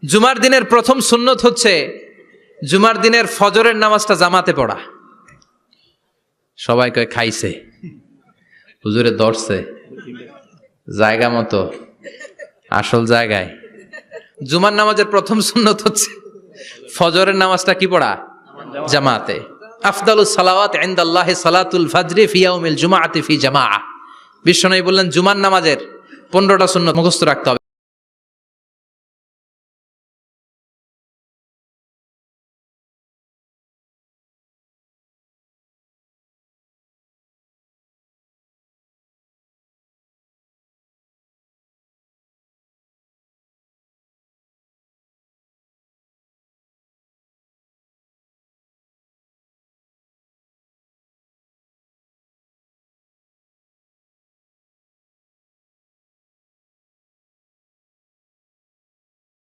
জুমার দিনের প্রথম সুন্নত হচ্ছে জুমার দিনের ফজরের নামাজটা জামাতে পড়া। সবাই কয় খাইছে, হুজুরে ধরছে জায়গা মতো, আসল জায়গায়। জুমার নামাজের প্রথম সুন্নত হচ্ছে ফজরের নামাজটা কি পড়া? জামাতে। আফদালুস সালাওয়াত ইনদাল্লাহি সালাতুল ফাজরি ফি ইয়াউমিল জুমআতি ফি জামাআহ। বিশ্বনবী বললেন জুমার নামাজের 15টা সুন্নত মুখস্থ রাখতে হবে।